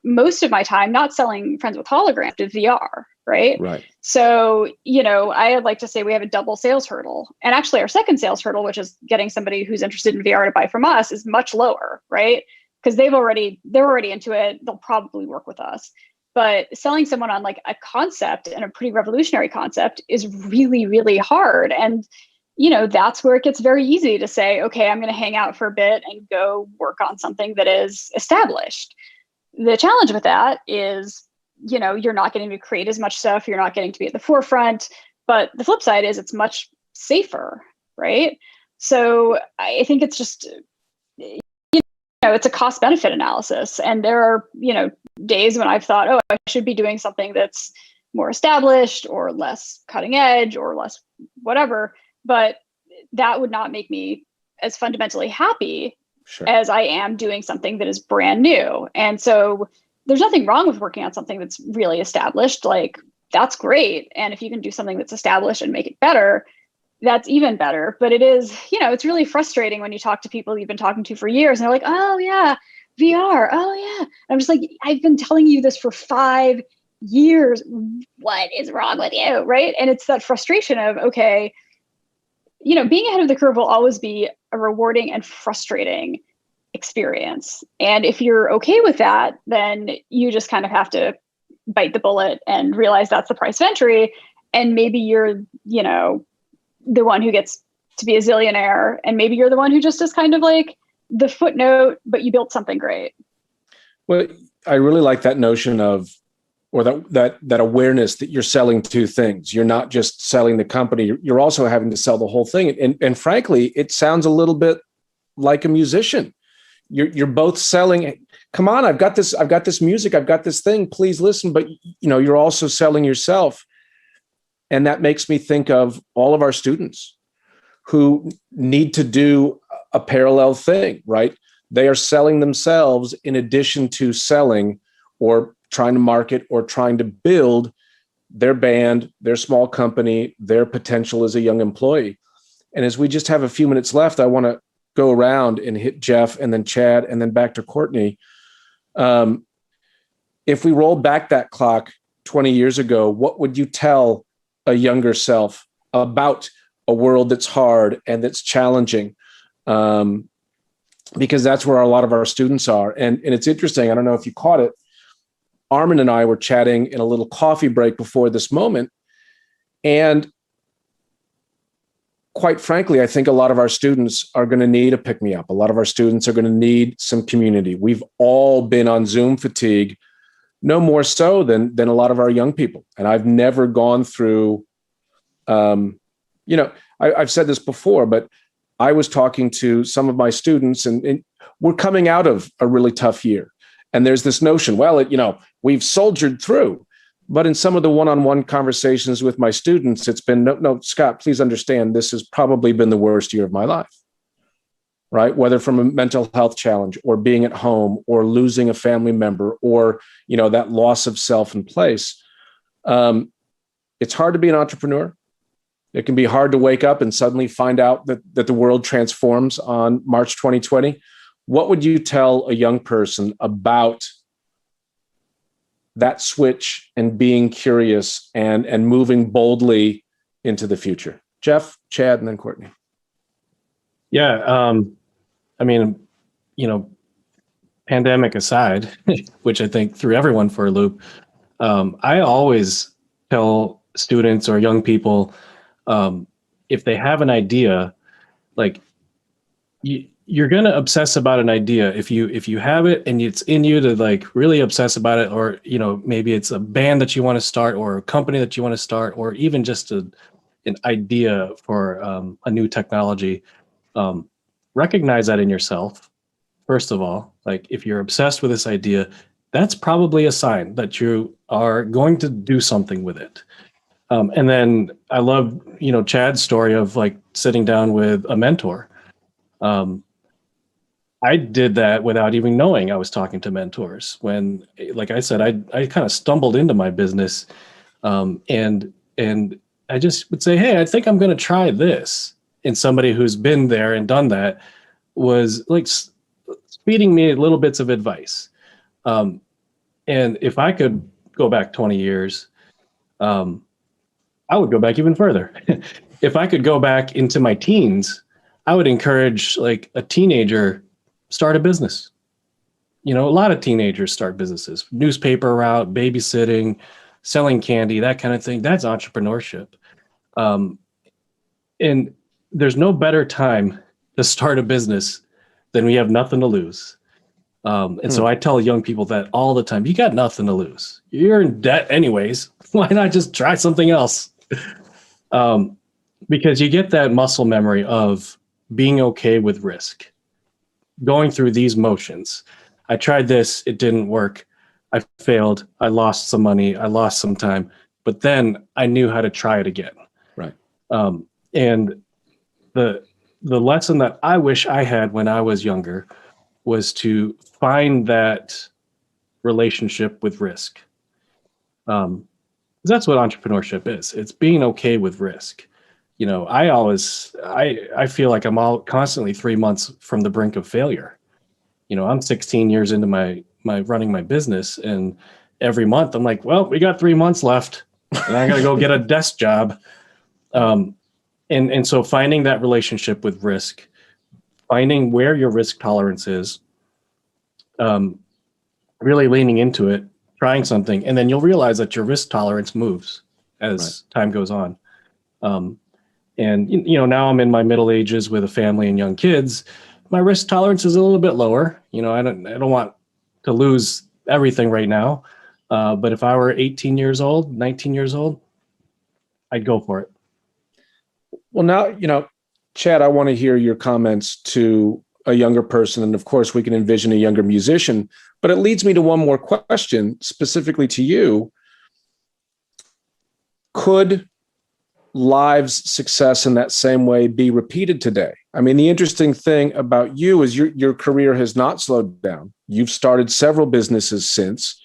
most of my time not selling Friends with Holograms to VR, right? Right. So, I like to say we have a double sales hurdle. And actually our second sales hurdle, which is getting somebody who's interested in VR to buy from us, is much lower, right? Because they're already into it. They'll probably work with us. But selling someone on like a concept and a pretty revolutionary concept is really, really hard. And that's where it gets very easy to say, okay, I'm going to hang out for a bit and go work on something that is established. The challenge with that is, you're not getting to create as much stuff. You're not getting to be at the forefront. But the flip side is it's much safer, right? So I think it's just, it's a cost benefit analysis. And there are, days when I've thought, oh, I should be doing something that's more established or less cutting edge or less whatever. But that would not make me as fundamentally happy as I am doing something that is brand new. And so, there's nothing wrong with working on something that's really established. Like, that's great. And if you can do something that's established and make it better, that's even better. But it is, it's really frustrating when you talk to people you've been talking to for years and they're like, oh yeah, VR. Oh yeah. And I'm just like, I've been telling you this for 5 years. What is wrong with you? Right. And it's that frustration of, okay, being ahead of the curve will always be a rewarding and frustrating experience. And if you're okay with that, then you just kind of have to bite the bullet and realize that's the price of entry. And maybe you're, the one who gets to be a zillionaire, and maybe you're the one who just is kind of like the footnote, but you built something great. Well, I really like that notion of, or that awareness that you're selling two things. You're not just selling the company, you're also having to sell the whole thing. And frankly, it sounds a little bit like a musician. You're both selling, come on, I've got this music, I've got this thing, please listen, but you're also selling yourself. And that makes me think of all of our students who need to do a parallel thing, right? They are selling themselves in addition to selling or trying to market or trying to build their band, their small company, their potential as a young employee. And as we just have a few minutes left, I want to go around and hit Jeff and then Chad and then back to Courtney. If we roll back that clock 20 years ago, what would you tell a younger self about a world that's hard and that's challenging? Because that's where a lot of our students are. And it's interesting. I don't know if you caught it. Armin and I were chatting in a little coffee break before this moment. And quite frankly, I think a lot of our students are going to need a pick-me-up. A lot of our students are going to need some community. We've all been on Zoom fatigue, no more so than a lot of our young people. And I've never gone through, I've said this before, but I was talking to some of my students and we're coming out of a really tough year. And there's this notion, well, we've soldiered through. But in some of the one-on-one conversations with my students, it's been, no, Scott, please understand, this has probably been the worst year of my life, right? Whether from a mental health challenge or being at home or losing a family member or, that loss of self and place. It's hard to be an entrepreneur. It can be hard to wake up and suddenly find out that the world transforms on March 2020. What would you tell a young person about that switch and being curious and moving boldly into the future? Jeff, Chad, and then Courtney. Yeah. Pandemic aside, which I think threw everyone for a loop. I always tell students or young people, if they have an idea, like you're going to obsess about an idea. If you have it and it's in you to like really obsess about it, or, maybe it's a band that you want to start or a company that you want to start, or even just an idea for a new technology, recognize that in yourself. First of all, like if you're obsessed with this idea, that's probably a sign that you are going to do something with it. And then I love, Chad's story of like sitting down with a mentor. I did that without even knowing I was talking to mentors. When, like I said, I kind of stumbled into my business, and I just would say, hey, I think I'm going to try this. And somebody who's been there and done that was like feeding me little bits of advice. And if I could go back 20 years, I would go back even further. If I could go back into my teens, I would encourage like a teenager, start a business. A lot of teenagers start businesses, newspaper route, babysitting, selling candy, that kind of thing. That's entrepreneurship. And there's no better time to start a business than we have nothing to lose. So I tell young people that all the time. You got nothing to lose. You're in debt anyways. Why not just try something else? Because you get that muscle memory of being okay with risk. Going through these motions. I tried this, it didn't work. I failed. I lost some money. I lost some time. But then I knew how to try it again. Right. And the lesson that I wish I had when I was younger was to find that relationship with risk. 'Cause that's what entrepreneurship is. It's being okay with risk. You know, I feel like I'm all constantly 3 months from the brink of failure. You know, I'm 16 years into my running my business, and every month I'm like, well, we got 3 months left, and I got to go get a desk job. And so finding that relationship with risk, finding where your risk tolerance is, really leaning into it, trying something, and then you'll realize that your risk tolerance moves as time goes on. And you know, now I'm in my middle ages with a family and young kids. My risk tolerance is a little bit lower. You know, I don't want to lose everything right now. But if I were 18 years old, 19 years old, I'd go for it. Well, now, you know, Chad, I want to hear your comments to a younger person. And of course, we can envision a younger musician, but it leads me to one more question specifically to you. Could Live's success in that same way be repeated today? I mean, the interesting thing about you is your career has not slowed down. You've started several businesses since.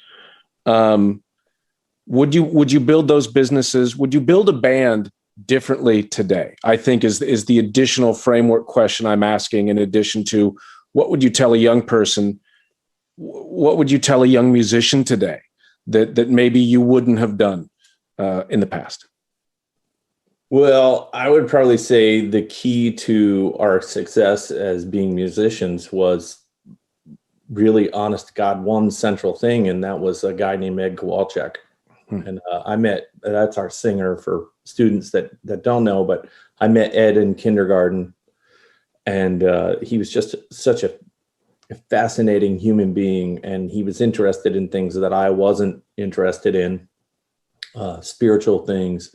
Would you build those businesses? Would you build a band differently today? I think is the additional framework question I'm asking, in addition to what would you tell a young person? What would you tell a young musician today that maybe you wouldn't have done in the past? Well, I would probably say the key to our success as being musicians was really, honest to God, one central thing, and that was a guy named Ed Kowalczyk. And that's our singer for students that don't know, but I met Ed in kindergarten, and he was just such a fascinating human being, and he was interested in things that I wasn't interested in, spiritual things.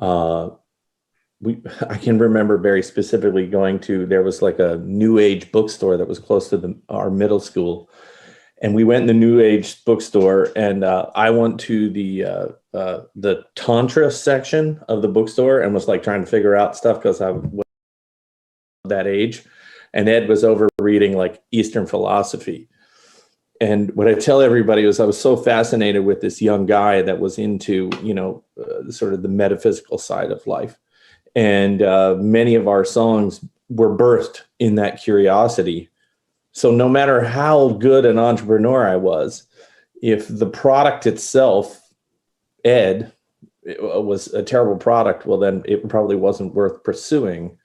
I can remember very specifically there was like a New Age bookstore that was close to our middle school. And we went in the New Age bookstore, and I went to the Tantra section of the bookstore and was like trying to figure out stuff because I was that age. And Ed was over reading like Eastern philosophy. And what I tell everybody was I was so fascinated with this young guy that was into, sort of the metaphysical side of life. And many of our songs were birthed in that curiosity. So no matter how good an entrepreneur I was, if the product itself, Ed, was a terrible product, well, then it probably wasn't worth pursuing.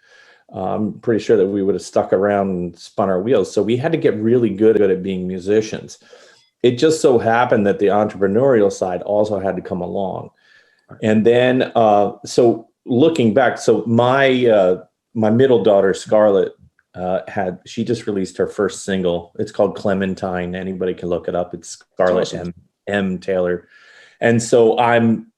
I'm pretty sure that we would have stuck around and spun our wheels. So we had to get really good at being musicians. It just so happened that the entrepreneurial side also had to come along. And then, so looking back, so my middle daughter, Scarlett, she just released her first single. It's called Clementine. Anybody can look it up. It's Scarlett M. Taylor. And so I'm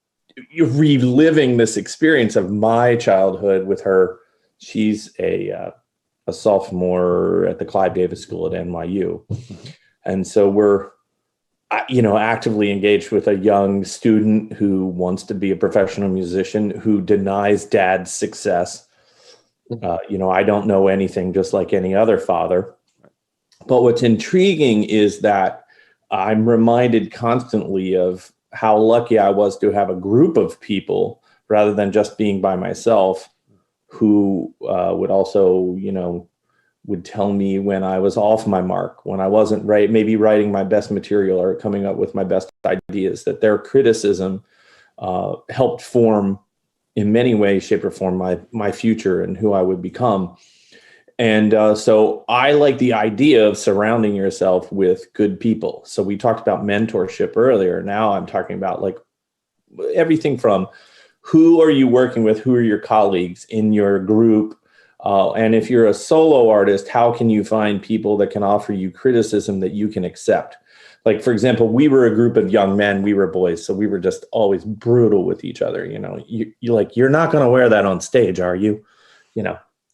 reliving this experience of my childhood with her. She's a sophomore at the Clive Davis School at NYU. And so we're, actively engaged with a young student who wants to be a professional musician, who denies dad's success. I don't know anything, just like any other father. But what's intriguing is that I'm reminded constantly of how lucky I was to have a group of people rather than just being by myself, who would also, would tell me when I was off my mark, when I wasn't maybe writing my best material or coming up with my best ideas, that their criticism helped form in many ways, shape or form my future and who I would become. And so I like the idea of surrounding yourself with good people. So we talked about mentorship earlier. Now I'm talking about like everything from who are you working with? Who are your colleagues in your group? And if you're a solo artist, how can you find people that can offer you criticism that you can accept? Like, for example, we were a group of young men, we were boys. So we were just always brutal with each other. You're like, you're not going to wear that on stage, are you?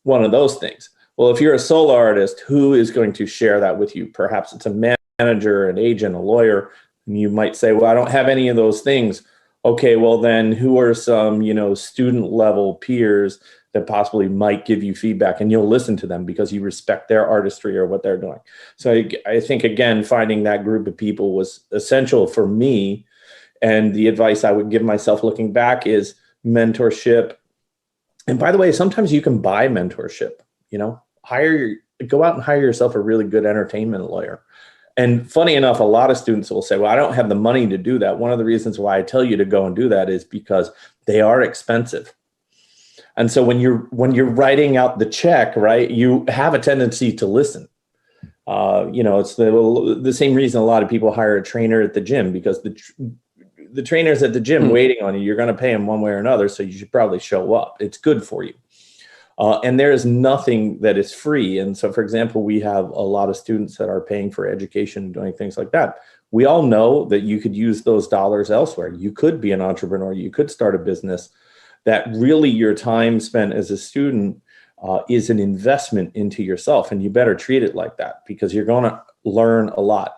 One of those things. Well, if you're a solo artist, who is going to share that with you? Perhaps it's a manager, an agent, a lawyer. And you might say, well, I don't have any of those things. Okay, well then who are some, student level peers that possibly might give you feedback, and you'll listen to them because you respect their artistry or what they're doing. So I think, again, finding that group of people was essential for me. And the advice I would give myself looking back is mentorship. And by the way, sometimes you can buy mentorship, go out and hire yourself a really good entertainment lawyer. And funny enough, a lot of students will say, well, I don't have the money to do that. One of the reasons why I tell you to go and do that is because they are expensive. And so when you're writing out the check, right, you have a tendency to listen. It's the same reason a lot of people hire a trainer at the gym, because the trainer's at the gym waiting on you. You're going to pay him one way or another, so you should probably show up. It's good for you. And there is nothing that is free. And so, for example, we have a lot of students that are paying for education and doing things like that. We all know that you could use those dollars elsewhere. You could be an entrepreneur. You could start a business. That really your time spent as a student is an investment into yourself. And you better treat it like that, because you're going to learn a lot.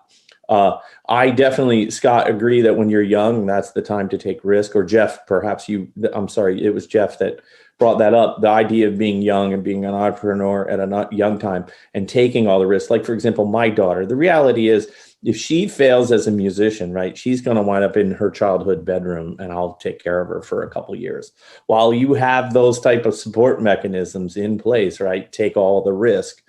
I definitely, Scott, agree that when you're young, that's the time to take risk. Or Jeff, it was Jeff that brought that up, the idea of being young and being an entrepreneur at a young time and taking all the risks. Like, for example, my daughter, the reality is if she fails as a musician, right, she's going to wind up in her childhood bedroom, and I'll take care of her for a couple of years. While you have those type of support mechanisms in place, right, take all the risk.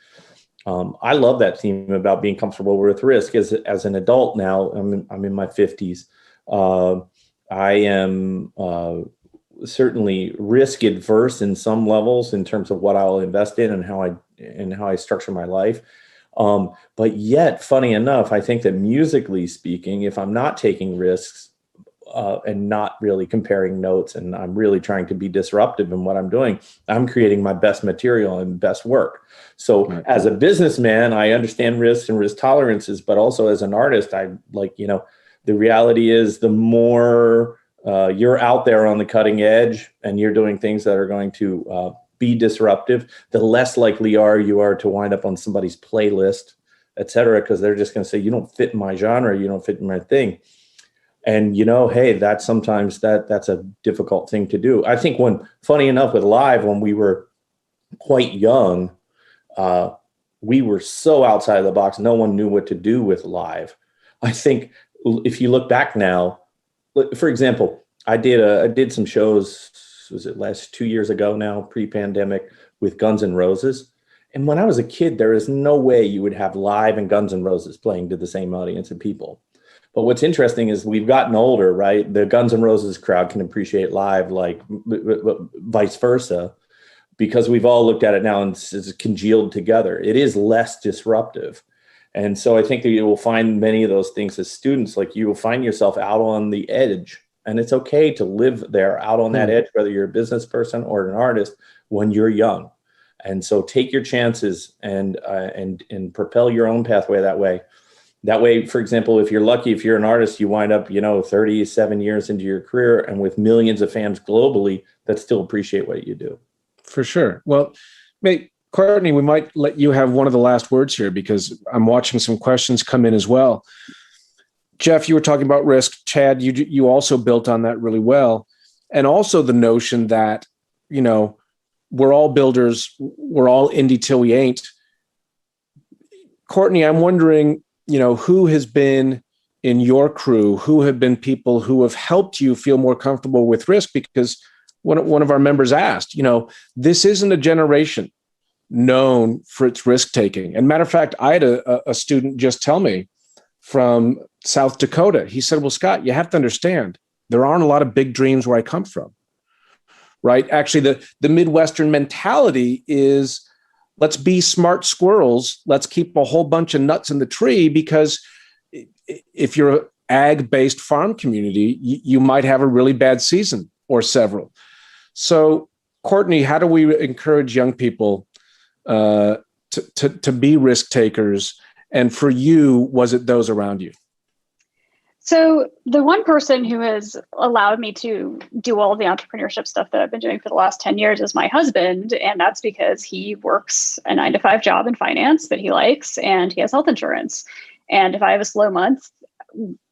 I love that theme about being comfortable with risk. As an adult now, I'm in my 50s. I am certainly risk adverse in some levels in terms of what I'll invest in and how I structure my life. But yet, funny enough, I think that musically speaking, if I'm not taking risks and not really comparing notes, and I'm really trying to be disruptive in what I'm doing, I'm creating my best material and best work. So as a businessman, I understand risks and risk tolerances, but also as an artist, the reality is the more you're out there on the cutting edge and you're doing things that are going to be disruptive, the less likely you are to wind up on somebody's playlist, et cetera, because they're just going to say, you don't fit in my genre, you don't fit in my thing. And, hey, that's a difficult thing to do. I think funny enough, with live, when we were quite young, we were so outside of the box. No one knew what to do with live. I think if you look back now, for example, I did some shows, was it last 2 years ago now, pre-pandemic, with Guns N' Roses. And when I was a kid, there is no way you would have live and Guns N' Roses playing to the same audience of people. But what's interesting is we've gotten older, right? The Guns N' Roses crowd can appreciate live, like vice versa, because we've all looked at it now and it's congealed together. It is less disruptive. And so I think that you will find many of those things as students, like you will find yourself out on the edge, and it's okay to live there out on that edge, whether you're a business person or an artist, when you're young. And so take your chances and propel your own pathway that way. That way, for example, if you're lucky, if you're an artist, you wind up, 37 years into your career and with millions of fans globally that still appreciate what you do. For sure. Well, Courtney, we might let you have one of the last words here, because I'm watching some questions come in as well. Jeff, you were talking about risk. Chad, you also built on that really well. And also the notion that, we're all builders, we're all indie till we ain't. Courtney, I'm wondering, who has been in your crew, who have been people who have helped you feel more comfortable with risk? Because one of our members asked, this isn't a generation known for its risk taking. And matter of fact, I had a student just tell me from South Dakota. He said, well, Scott, you have to understand, there aren't a lot of big dreams where I come from, right? Actually, the Midwestern mentality is, let's be smart squirrels. Let's keep a whole bunch of nuts in the tree, because if you're an ag-based farm community, you might have a really bad season or several. So, Courtney, how do we encourage young people to be risk takers? And for you, was it those around you? So the one person who has allowed me to do all the entrepreneurship stuff that I've been doing for the last 10 years is my husband. And that's because he works a 9-to-5 job in finance that he likes, and he has health insurance. And if I have a slow month,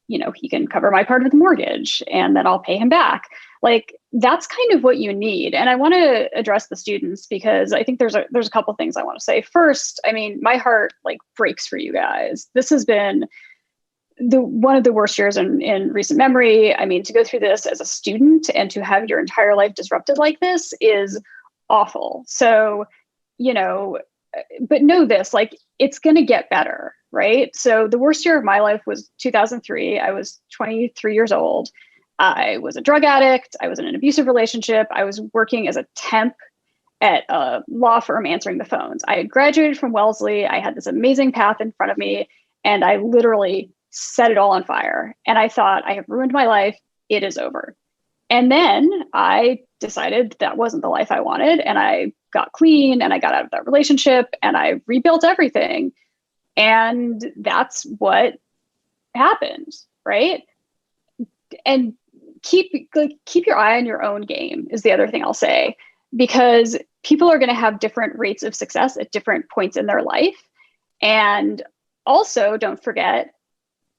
he can cover my part of the mortgage, and then I'll pay him back. Like, that's kind of what you need. And I want to address the students because I think there's a couple things I want to say. First, I mean, my heart like breaks for you guys. This has been one of the worst years in recent memory. I mean, to go through this as a student and to have your entire life disrupted like this is awful. So, but know this, like, it's going to get better, right? So the worst year of my life was 2003. I was 23 years old. I was a drug addict. I was in an abusive relationship. I was working as a temp at a law firm answering the phones. I had graduated from Wellesley. I had this amazing path in front of me, and I literally set it all on fire. And I thought, I have ruined my life. It is over. And then I decided that wasn't the life I wanted. And I got clean and I got out of that relationship and I rebuilt everything. And that's what happened, right? And keep your eye on your own game is the other thing I'll say, because people are going to have different rates of success at different points in their life. And also, don't forget,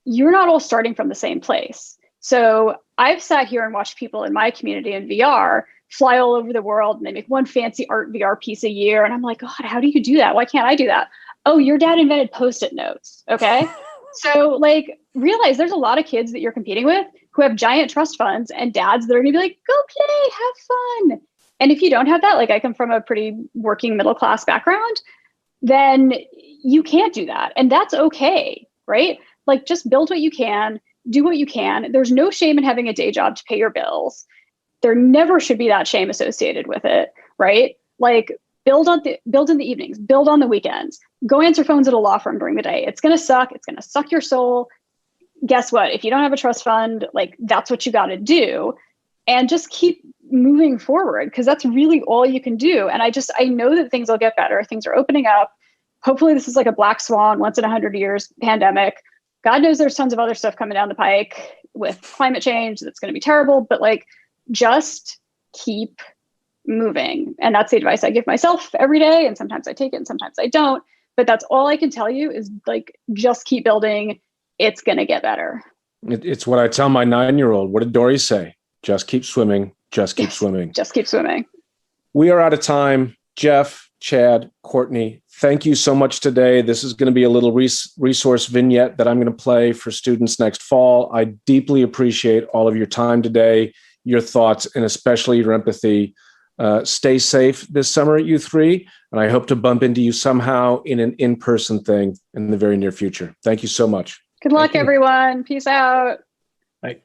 you're not all starting from the same place. So I've sat here and watched people in my community in VR fly all over the world, and they make one fancy art VR piece a year. And I'm like, God, how do you do that? Why can't I do that? Oh, your dad invented Post-it notes. Okay. So like, realize there's a lot of kids that you're competing with who have giant trust funds and dads that are gonna be like, go play, have fun. And if you don't have that, like I come from a pretty working middle class background, then you can't do that. And that's okay, right? Like, just build what you can, do what you can. There's no shame in having a day job to pay your bills. There never should be that shame associated with it, right? Like, build in the evenings, build on the weekends, go answer phones at a law firm during the day. It's going to suck. It's going to suck your soul. Guess what? If you don't have a trust fund, like, that's what you got to do, and just keep moving forward, because that's really all you can do. And I know that things will get better. Things are opening up. Hopefully this is like a black swan, once in 100 years pandemic. God knows there's tons of other stuff coming down the pike with climate change that's going to be terrible, but like, just keep moving. And that's the advice I give myself every day. And sometimes I take it and sometimes I don't, but that's all I can tell you is like, just keep building. It's going to get better. It's what I tell my 9-year-old. What did Dory say? Just keep swimming. Just keep swimming. Just keep swimming. We are out of time. Jeff, Chad, Courtney, thank you so much today. This is going to be a little resource vignette that I'm going to play for students next fall. I deeply appreciate all of your time today, your thoughts, and especially your empathy. Stay safe this summer at U3, and I hope to bump into you somehow in an in-person thing in the very near future. Thank you so much. Good luck, everyone. Peace out. Bye.